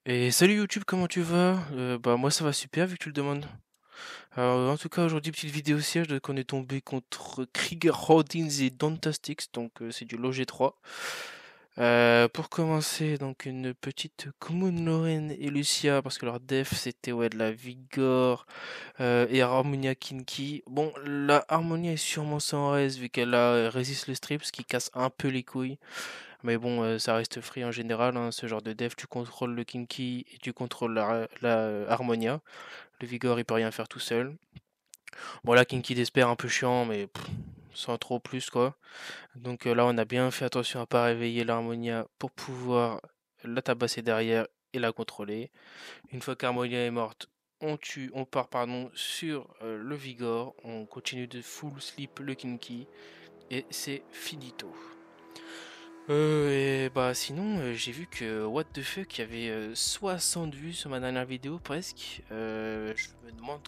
Et salut YouTube, comment tu vas? Bah moi ça va super vu que tu le demandes. Alors, en tout cas aujourd'hui petite vidéo siège donc on est tombé contre Krieger Houdins et Dantastics donc c'est du Loger 3. Pour commencer donc une petite Commune Lorraine et Lucia parce que leur def c'était ouais de la Vigor et Harmonia Kinky. Bon la Harmonia est sûrement sans res vu qu'elle a résiste le strip ce qui casse un peu les couilles. Mais bon, ça reste free en général, hein, ce genre de dev, tu contrôles le Kinky et tu contrôles la Harmonia. Le Vigor, il peut rien faire tout seul. Bon, là, Kinky d'espère un peu chiant, mais sans trop plus, quoi. Donc là, on a bien fait attention à pas réveiller l'Harmonia pour pouvoir la tabasser derrière et la contrôler. Une fois qu'Harmonia est morte, on part pardon, sur le Vigor, on continue de full sleep le Kinky, et c'est finito. Et bah sinon, j'ai vu que What the fuck, il y avait 60 vues sur ma dernière vidéo presque. Je me demande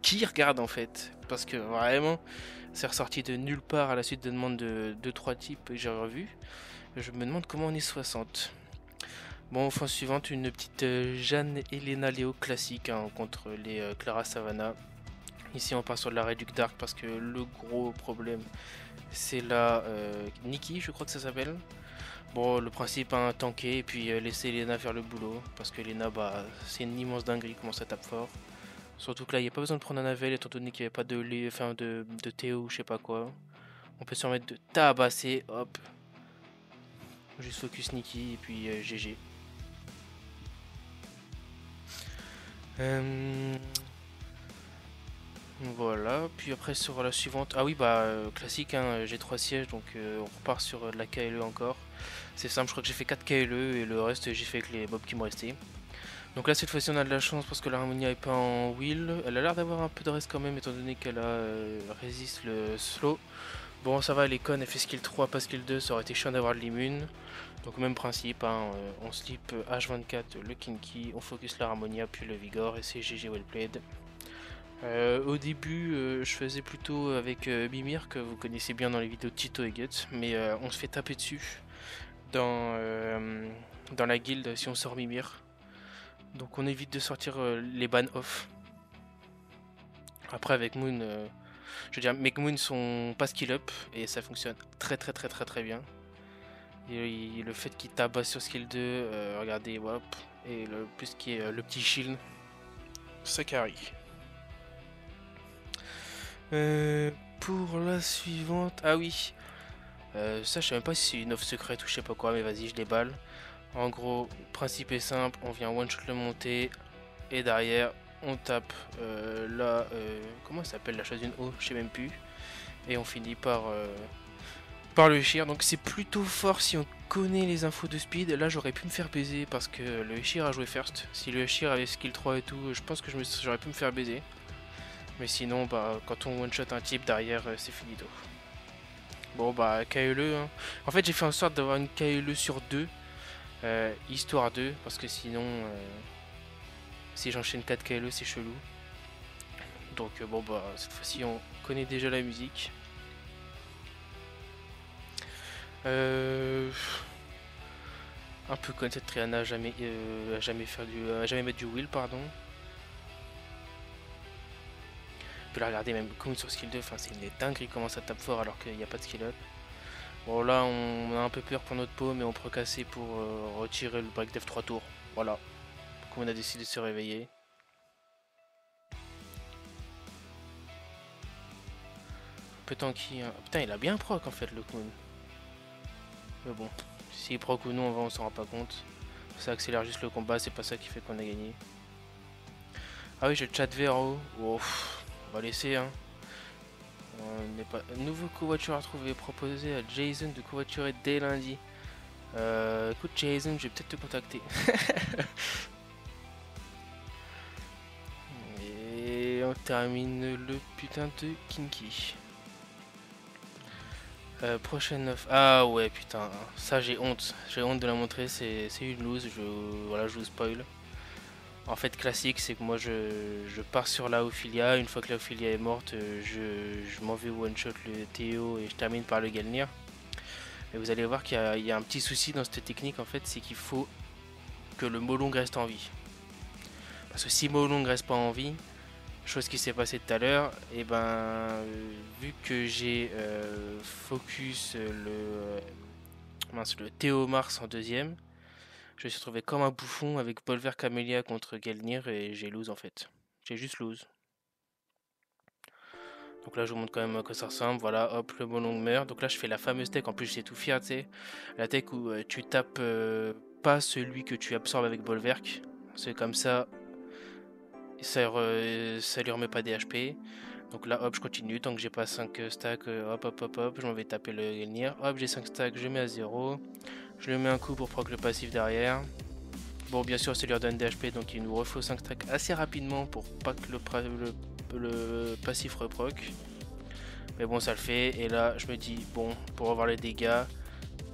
qui regarde en fait. Parce que vraiment, c'est ressorti de nulle part à la suite de demandes de 2-3 types que j'ai revu. Je me demande comment on est 60. Bon, fin suivante, une petite Jeanne Elena Léo classique hein, contre les Clara Savannah. Ici, on part sur de la Réduc Dark parce que le gros problème, c'est la Nikki, je crois que ça s'appelle. Bon, le principe, hein, tanker et puis laisser Lena faire le boulot. Parce que Lena, bah, c'est une immense dinguerie comment ça tape fort. Surtout que là, il n'y a pas besoin de prendre un Navel étant donné qu'il n'y avait pas enfin, de Théo ou je sais pas quoi. On peut se permettre de tabasser, hop. Juste focus Nikki et puis GG. Euh, voilà, puis après sur la suivante. Ah oui, bah, classique, hein, j'ai 3 sièges donc on repart sur de la KLE encore. C'est simple, je crois que j'ai fait 4 KLE et le reste j'ai fait avec les mobs qui me restaient. Donc là cette fois-ci on a de la chance parce que l'Harmonia est pas en wheel. Elle a l'air d'avoir un peu de reste quand même étant donné qu'elle a résiste le slow. Bon ça va elle est conne, elle fait skill 3 pas skill 2, ça aurait été chiant d'avoir de l'immune. Donc même principe, hein, on slip H24 le Kinky, on focus l'Harmonia puis le Vigor et c'est GG well played. Au début je faisais plutôt avec Mimir que vous connaissez bien dans les vidéos de Tito et Guts, mais on se fait taper dessus dans, dans la guilde si on sort Mimir. Donc on évite de sortir les bans off. Après avec Moon, je veux dire, mes Moon sont pas skill up et ça fonctionne très bien. Et le fait qu'il tabasse sur skill 2, regardez, hop, et le plus qui est le petit shield, ça carry. Pour la suivante, ah oui, ça je sais même pas si c'est une offre secrète ou je sais pas quoi, mais vas-y je déballe. En gros, principe est simple, on vient one shot le monter et derrière on tape la comment ça s'appelle la chose d'une eau, je sais même plus, et on finit par le Hir. Donc c'est plutôt fort si on connaît les infos de speed. Là j'aurais pu me faire baiser parce que le Hir a joué first. Si le Hir avait skill 3 et tout, je pense que j'aurais pu me faire baiser. Mais sinon bah quand on one shot un type derrière c'est finito. Bon bah KLE hein. En fait j'ai fait en sorte d'avoir une KLE sur 2 histoire 2 parce que sinon si j'enchaîne 4 KLE c'est chelou. Donc bon bah cette fois-ci on connaît déjà la musique. Euh, un peu comme cette Triana à jamais faire à jamais mettre du will pardon. Puis là regardez même comme sur skill 2, enfin c'est une dinguerie comment ça tape fort alors qu'il n'y a pas de skill up. Bon là on a un peu peur pour notre peau mais on peut casser pour retirer le break dev 3 tours. Voilà. Comme on a décidé de se réveiller. Peut-être qui. Putain il a bien proc en fait le Kun. Mais bon. S'il proc ou non on s'en rend pas compte. Ça accélère juste le combat, c'est pas ça qui fait qu'on a gagné. Ah oui, j'ai le chat vert en haut. Oh, on va laisser, hein. On n'est pas... Nouveau covoiture à trouver. Proposé à Jason de covoiturer dès lundi. Écoute, Jason, je vais peut-être te contacter. Et on termine le putain de Kinky. Prochaine offre. Ah ouais, putain. Ça, j'ai honte. J'ai honte de la montrer. C'est une lose. Voilà, je vous spoil. En fait, classique, c'est que moi je pars sur la Ophilia. Une fois que la Ophilia est morte, je m'en vais one shot le Théo et je termine par le Galnir. Et vous allez voir qu'il y a un petit souci dans cette technique en fait, c'est qu'il faut que le Molong reste en vie. Parce que si Molong reste pas en vie, chose qui s'est passée tout à l'heure, et vu que j'ai focus le Théo Mars en deuxième, je me suis retrouvé comme un bouffon avec Bolver Camélia contre Gelnir et j'ai lose en fait. J'ai juste lose. Donc là je vous montre quand même à quoi ça ressemble. Voilà, hop, le Molong meurt. Donc là je fais la fameuse tech, en plus j'étais tout fier, tu sais. La tech où tu tapes pas celui que tu absorbes avec Bolverk. C'est comme ça, ça lui remet pas des HP. Donc là hop je continue, tant que j'ai pas 5 stacks, hop hop hop hop, je m'en vais taper le Gelnir. Hop j'ai 5 stacks, je mets à 0. Je lui mets un coup pour proc le passif derrière. Bon bien sûr ça lui redonne des HP, donc il nous refaut 5 stacks assez rapidement pour pas que le passif reproc. Mais bon ça le fait, et là je me dis bon, pour avoir les dégâts,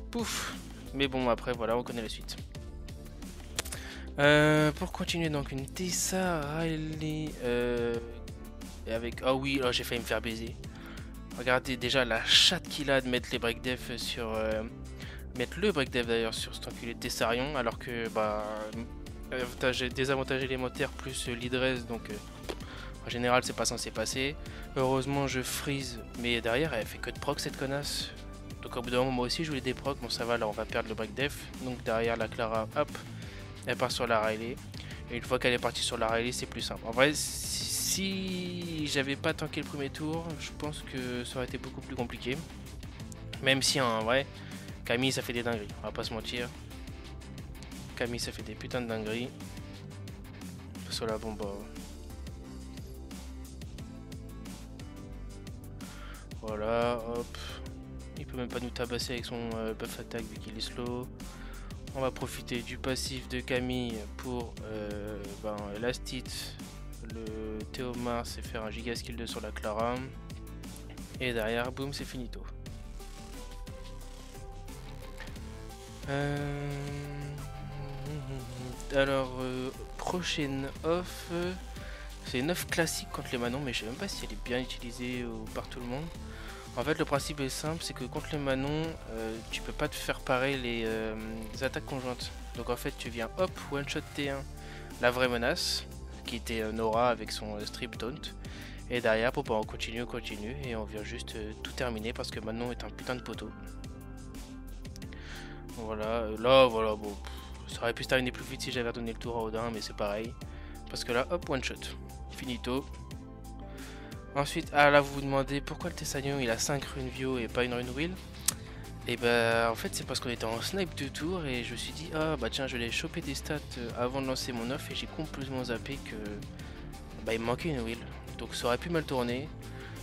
pouf. Mais bon après voilà, on connaît la suite. Pour continuer, donc une Tessa Riley avec... Ah oui, là j'ai failli me faire baiser. Regardez déjà la chatte qu'il a de mettre les break def sur... mettre le break def d'ailleurs sur cet enculé de Tessarion, alors que désavantage élémentaire plus leadress, donc en général c'est pas censé passer. Heureusement je freeze, mais derrière elle fait que de proc cette connasse. Donc au bout d'un moment moi aussi je voulais des proc, bon ça va, là on va perdre le break def. Donc derrière la Clara, hop, elle part sur la Riley. Et une fois qu'elle est partie sur la Riley, c'est plus simple. En vrai, si j'avais pas tanké le premier tour, je pense que ça aurait été beaucoup plus compliqué. Même si en vrai, Camille ça fait des dingueries, on va pas se mentir. Camille ça fait des putains de dingueries. Parce que là, bon bah... Voilà, hop. Il peut même pas nous tabasser avec son buff attack vu qu'il est slow. On va profiter du passif de Camille pour last hit le Théomars et faire un giga skill 2 sur la Clara. Et derrière, boum, c'est finito. Alors, prochaine off, c'est une off classique contre les Manons, mais je sais même pas si elle est bien utilisée par tout le monde. En fait, le principe est simple, c'est que contre les Manons, tu peux pas te faire pareil les attaques conjointes. Donc en fait, tu viens hop, one shot T1, la vraie menace, qui était Nora avec son strip taunt. Et derrière, on continue, et on vient juste tout terminer parce que Manon est un putain de poteau. Voilà, là, voilà, bon, ça aurait pu se terminer plus vite si j'avais donné le tour à Odin, mais c'est pareil. Parce que là, hop, one shot, finito. Ensuite, là vous vous demandez pourquoi le Tessagnon il a 5 runes Vio et pas une rune Will. Et en fait c'est parce qu'on était en snipe de tour et je me suis dit ah bah tiens je vais aller choper des stats avant de lancer mon off et j'ai complètement zappé que il me manquait une Will. Donc ça aurait pu mal tourner.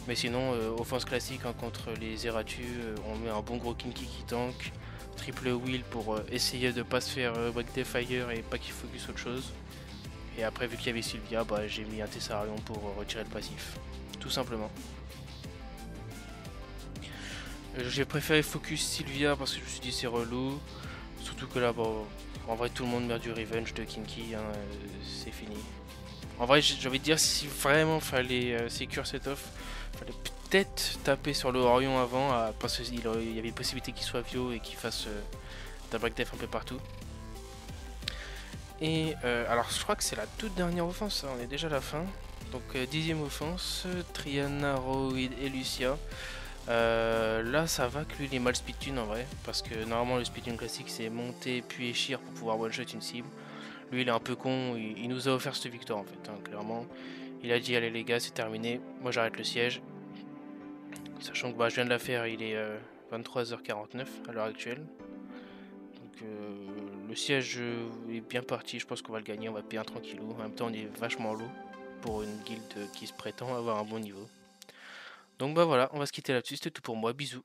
Mais sinon offense classique hein, contre les Zeratus, on met un bon gros Kinky qui tank. Triple Will pour essayer de pas se faire break des fire et pas qu'il focus autre chose. Et après vu qu'il y avait Sylvia, j'ai mis un Tessarion pour retirer le passif. Tout simplement. J'ai préféré focus Sylvia parce que je me suis dit c'est relou. Surtout que là, en vrai tout le monde meurt du revenge de Kinky, hein, c'est fini. En vrai j'ai envie de dire si vraiment fallait secure cet off, fallait peut-être taper sur le Orion avant parce qu'il y avait une possibilité qu'il soit Vio et qu'il fasse d'un break def un peu partout. Et alors je crois que c'est la toute dernière offense, hein, on est déjà à la fin. Donc 10ème offense, Triana, Roid et Lucia. Là ça va que lui il est mal speedtune en vrai. Parce que normalement le speedtune classique c'est monter puis échir pour pouvoir one shot une cible. Lui il est un peu con, il nous a offert cette victoire en fait, hein, clairement. Il a dit allez les gars c'est terminé, moi j'arrête le siège. Sachant que je viens de la faire, il est 23h49 à l'heure actuelle. Donc le siège est bien parti, je pense qu'on va le gagner, on va payer un tranquillou. En même temps on est vachement low pour une guilde qui se prétend avoir un bon niveau. Donc voilà, on va se quitter là-dessus, c'était tout pour moi, bisous.